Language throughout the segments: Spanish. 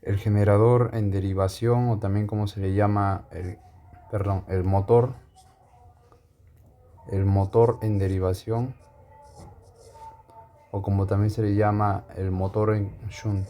El generador en derivación, o también como se le llama, el motor en derivación, o como también se le llama el motor en shunt.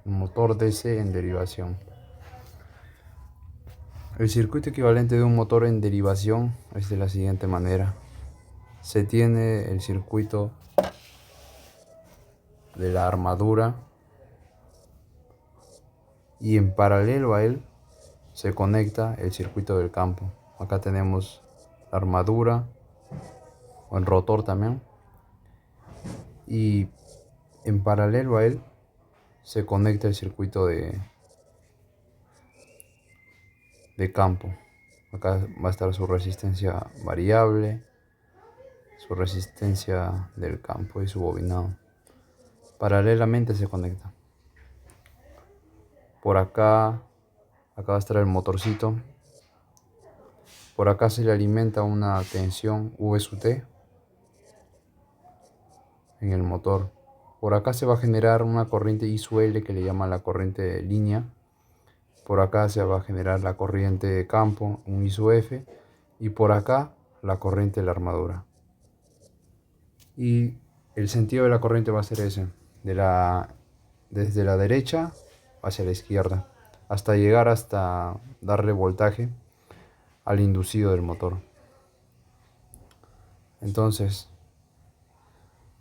Un motor DC en derivación. El circuito equivalente de un motor en derivación es de la siguiente manera. Se tiene el circuito de la armadura y en paralelo a él se conecta el circuito del campo. Acá tenemos la armadura o el rotor también, y en paralelo a él se conecta el circuito de campo. Acá va a estar su resistencia variable, su resistencia del campo y su bobinado. Paralelamente se conecta. Por acá va a estar el motorcito. Por acá se le alimenta una tensión V sub T en el motor. Por acá se va a generar una corriente I sub L que le llama la corriente de línea. Por acá se va a generar la corriente de campo, un I sub F. Y por acá la corriente de la armadura. Y el sentido de la corriente va a ser ese. Desde la derecha hacia la izquierda. Hasta llegar hasta darle voltaje al inducido del motor. Entonces,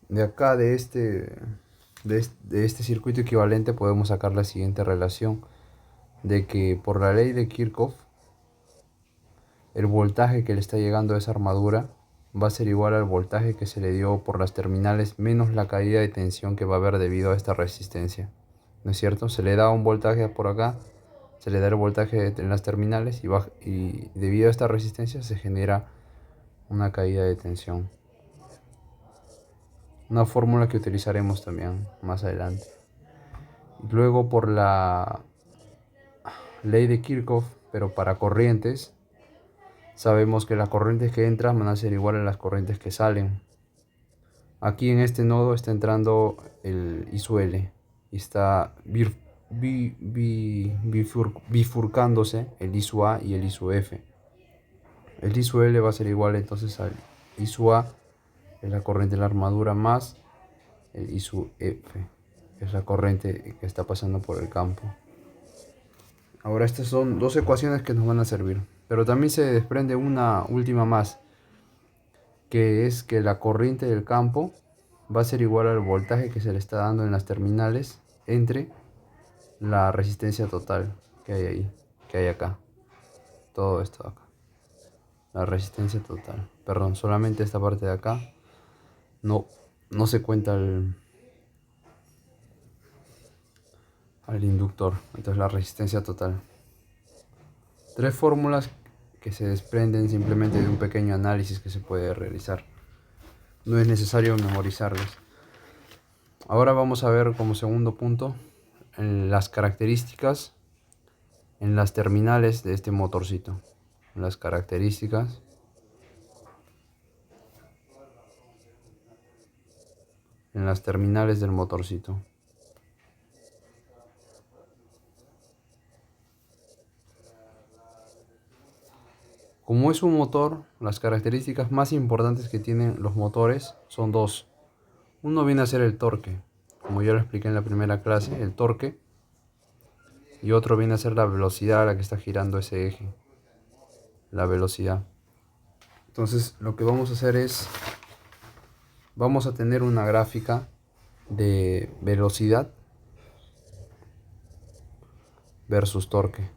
de acá de este circuito equivalente podemos sacar la siguiente relación, de que por la ley de Kirchhoff el voltaje que le está llegando a esa armadura va a ser igual al voltaje que se le dio por las terminales menos la caída de tensión que va a haber debido a esta resistencia. ¿No es cierto? Se le da un voltaje por acá, se le da el voltaje en las terminales y debido a esta resistencia se genera una caída de tensión. Una fórmula que utilizaremos también más adelante. Luego por la ley de Kirchhoff, pero para corrientes, sabemos que las corrientes que entran van a ser iguales a las corrientes que salen. Aquí en este nodo está entrando el I sub L y está bifurcándose el I sub A y el I sub F. El I sub L va a ser igual entonces al I sub A, es la corriente de la armadura, más el I sub F, es la corriente que está pasando por el campo. Ahora estas son dos ecuaciones que nos van a servir, pero también se desprende una última más, que es que la corriente del campo va a ser igual al voltaje que se le está dando en las terminales entre la resistencia total que hay ahí, que hay acá. Todo esto acá. La resistencia total. Perdón, solamente esta parte de acá. No se cuenta al inductor. Entonces la resistencia total. Tres fórmulas que se desprenden simplemente de un pequeño análisis que se puede realizar. No es necesario memorizarlas. Ahora vamos a ver como segundo punto las características en las terminales de este motorcito. Las características en las terminales del motorcito. Como es un motor, las características más importantes que tienen los motores son dos. Uno viene a ser el torque, como ya lo expliqué en la primera clase, el torque. Y otro viene a ser la velocidad a la que está girando ese eje, la velocidad. Entonces lo que vamos a hacer es, vamos a tener una gráfica de velocidad versus torque.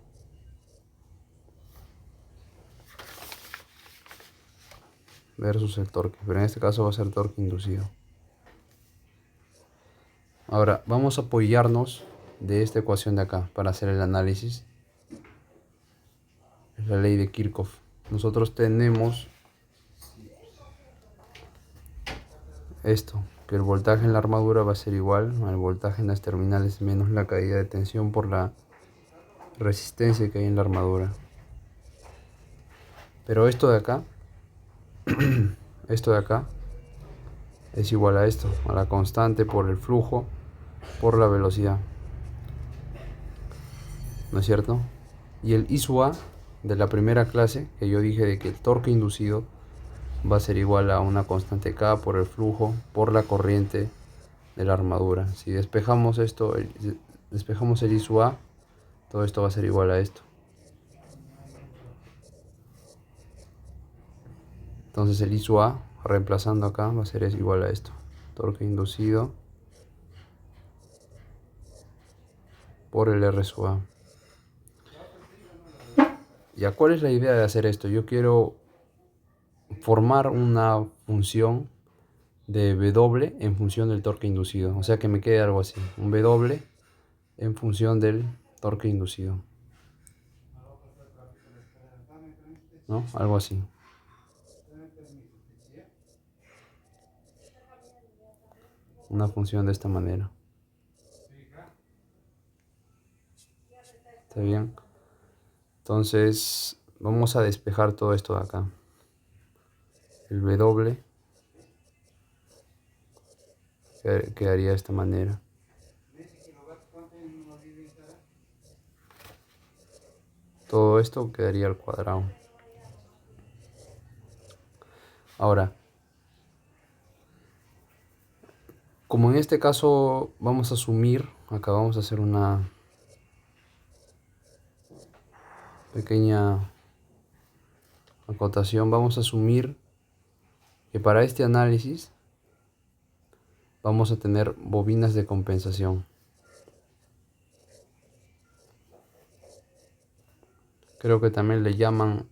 Versus el torque, pero en este caso va a ser torque inducido. Ahora vamos a apoyarnos de esta ecuación de acá para hacer el análisis. Es la ley de Kirchhoff. Nosotros tenemos esto, que el voltaje en la armadura va a ser igual al voltaje en las terminales menos la caída de tensión por la resistencia que hay en la armadura. Pero esto de acá es igual a esto, a la constante por el flujo por la velocidad, ¿no es cierto? Y el I sub A de la primera clase, que yo dije de que el torque inducido va a ser igual a una constante K por el flujo por la corriente de la armadura. Si despejamos esto, despejamos el I sub A, todo esto va a ser igual a esto. Entonces el I sub A, reemplazando acá, va a ser igual a esto. Torque inducido por el R sub A. ¿Ya cuál es la idea de hacer esto? Yo quiero formar una función de W en función del torque inducido. O sea que me quede algo así. Un W en función del torque inducido. ¿No? Algo así. Una función de esta manera. ¿Está bien? Entonces vamos a despejar todo esto de acá. El W quedaría de esta manera. Todo esto quedaría al cuadrado. Ahora, como en este caso vamos a asumir, acá vamos a hacer una pequeña acotación, vamos a asumir que para este análisis vamos a tener bobinas de compensación. Creo que también le llaman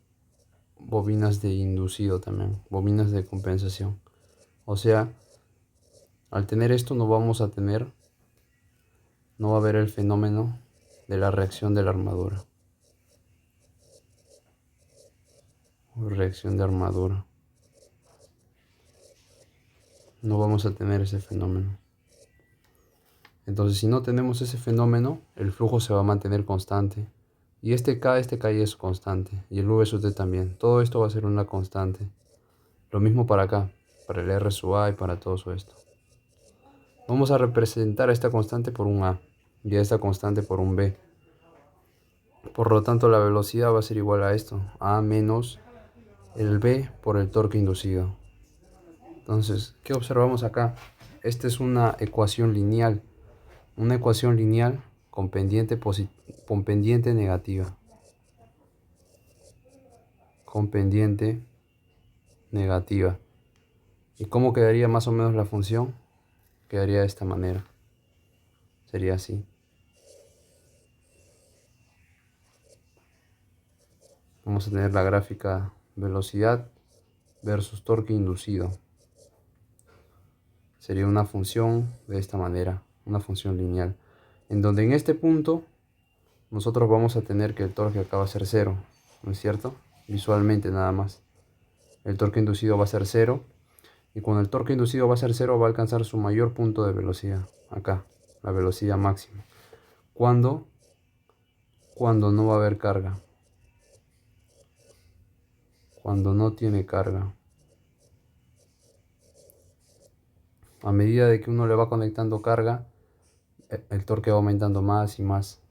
bobinas de inducido también, bobinas de compensación. O sea, al tener esto no va a haber el fenómeno de la reacción de la armadura. Reacción de armadura. No vamos a tener ese fenómeno. Entonces, si no tenemos ese fenómeno, el flujo se va a mantener constante. Y este K y es constante. Y el V sub T también. Todo esto va a ser una constante. Lo mismo para acá, para el R sub A y para todo esto. Vamos a representar esta constante por un A y esta constante por un B. Por lo tanto, la velocidad va a ser igual a esto, A menos el B por el torque inducido. Entonces, ¿qué observamos acá? Esta es una ecuación lineal con pendiente negativa. Con pendiente negativa. ¿Y cómo quedaría más o menos la función? Quedaría de esta manera. Sería así. Vamos a tener la gráfica velocidad versus torque inducido. Sería una función de esta manera, una función lineal. En donde en este punto nosotros vamos a tener que el torque acá va a ser 0, ¿no es cierto? Visualmente nada más. El torque inducido va a ser 0. Y cuando el torque inducido va a ser 0 va a alcanzar su mayor punto de velocidad. Acá, la velocidad máxima. ¿Cuándo? Cuando no va a haber carga. Cuando no tiene carga. A medida de que uno le va conectando carga, el torque va aumentando más y más.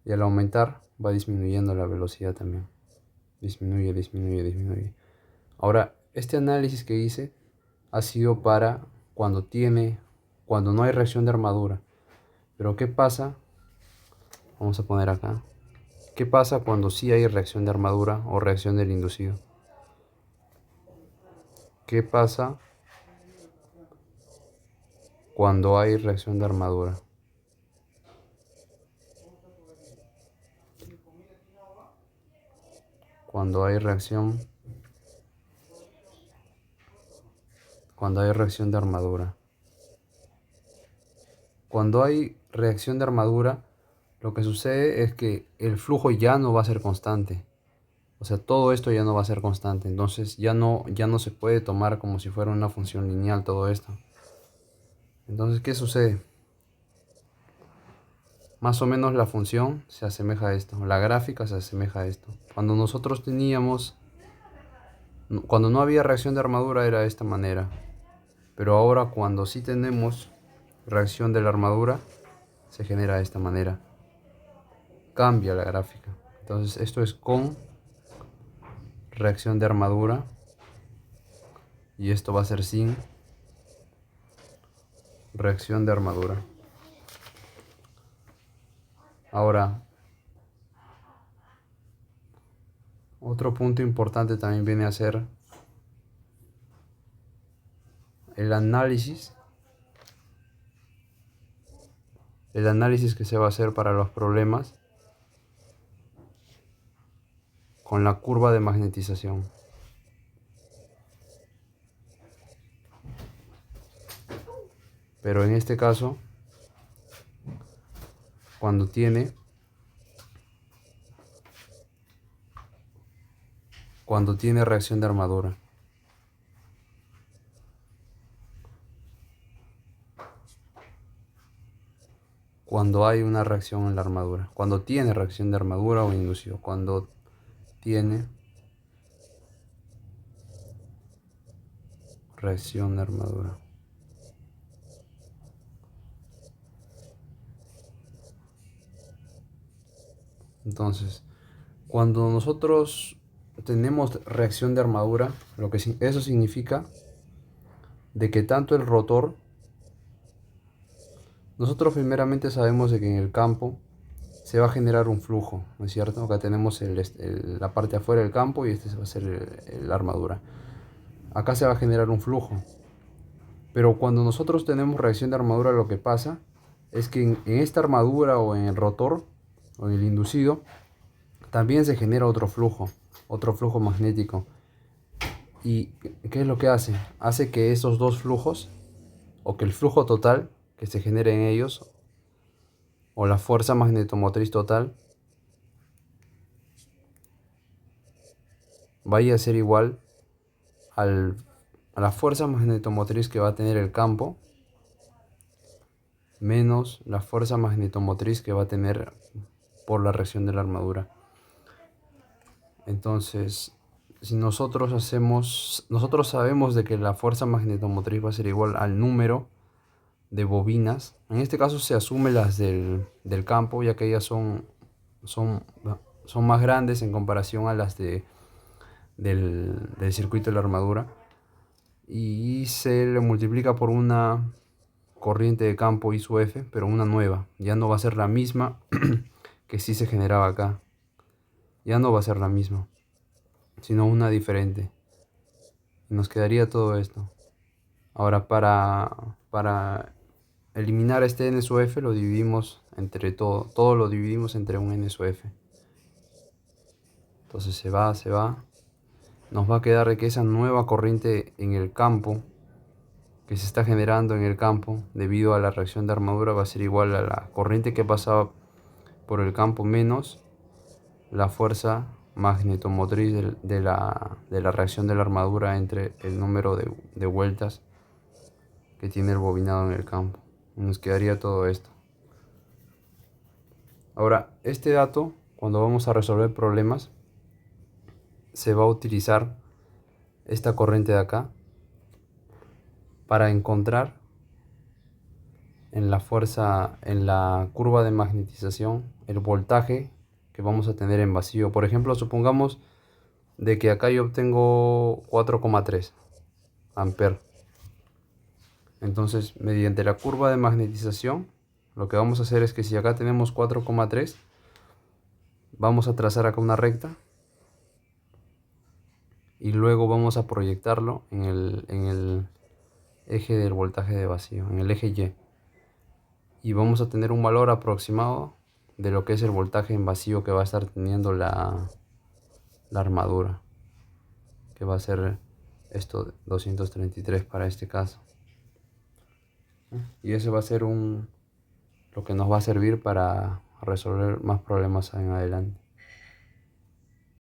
Y al aumentar va disminuyendo la velocidad también. Disminuye, disminuye, disminuye. Ahora, este análisis que hice ha sido para cuando no hay reacción de armadura. Pero ¿qué pasa? Vamos a poner acá. ¿Qué pasa cuando sí hay reacción de armadura o reacción del inducido? ¿Qué pasa cuando hay reacción de armadura? Cuando hay reacción de armadura. Cuando hay reacción de armadura, lo que sucede es que el flujo ya no va a ser constante. O sea, todo esto ya no va a ser constante. Entonces ya no se puede tomar como si fuera una función lineal todo esto. Entonces, ¿qué sucede? Más o menos la función se asemeja a esto. La gráfica se asemeja a esto. Cuando nosotros teníamos Cuando no había reacción de armadura era de esta manera. Pero ahora cuando sí tenemos reacción de la armadura, se genera de esta manera. Cambia la gráfica. Entonces esto es con reacción de armadura. Y esto va a ser sin reacción de armadura. Ahora, otro punto importante también viene a ser el análisis. El análisis que se va a hacer para los problemas con la curva de magnetización. Pero en este caso, cuando tiene reacción de armadura. Cuando hay una reacción en la armadura. Cuando tiene reacción de armadura o inducido. Cuando tiene reacción de armadura. Entonces, cuando nosotros tenemos reacción de armadura, eso significa de que tanto el rotor, nosotros primeramente sabemos de que en el campo se va a generar un flujo, ¿no es cierto? Acá tenemos la parte de afuera del campo y este va a ser la armadura. Acá se va a generar un flujo. Pero cuando nosotros tenemos reacción de armadura, lo que pasa es que en esta armadura o en el rotor o en el inducido también se genera otro flujo magnético. ¿Y qué es lo que hace? Hace que esos dos flujos, o que el flujo total que se genere en ellos, o la fuerza magnetomotriz total, vaya a ser igual a la fuerza magnetomotriz que va a tener el campo menos la fuerza magnetomotriz que va a tener por la reacción de la armadura. Entonces, si nosotros sabemos de que la fuerza magnetomotriz va a ser igual al número de bobinas. En este caso se asume las del campo, ya que ellas son más grandes en comparación a las del circuito de la armadura. Y se le multiplica por una corriente de campo I/F, pero una nueva. Ya no va a ser la misma que sí se generaba acá. Ya no va a ser la misma, sino una diferente. Y nos quedaría todo esto. Ahora para eliminar este N sub F lo dividimos entre todo lo dividimos entre un N sub F. Entonces se va. Nos va a quedar de que esa nueva corriente en el campo, que se está generando en el campo debido a la reacción de armadura, va a ser igual a la corriente que pasaba por el campo menos la fuerza magnetomotriz de la reacción de la armadura entre el número de vueltas que tiene el bobinado en el campo. Nos quedaría todo esto. Ahora, este dato, cuando vamos a resolver problemas, se va a utilizar esta corriente de acá para encontrar en la curva de magnetización, el voltaje que vamos a tener en vacío. Por ejemplo, supongamos de que acá yo obtengo 4,3 amperes. Entonces, mediante la curva de magnetización, lo que vamos a hacer es que si acá tenemos 4,3, vamos a trazar acá una recta y luego vamos a proyectarlo en el eje del voltaje de vacío, en el eje Y. Y vamos a tener un valor aproximado de lo que es el voltaje en vacío que va a estar teniendo la armadura, que va a ser esto 233 para este caso. Y eso va a ser lo que nos va a servir para resolver más problemas en adelante.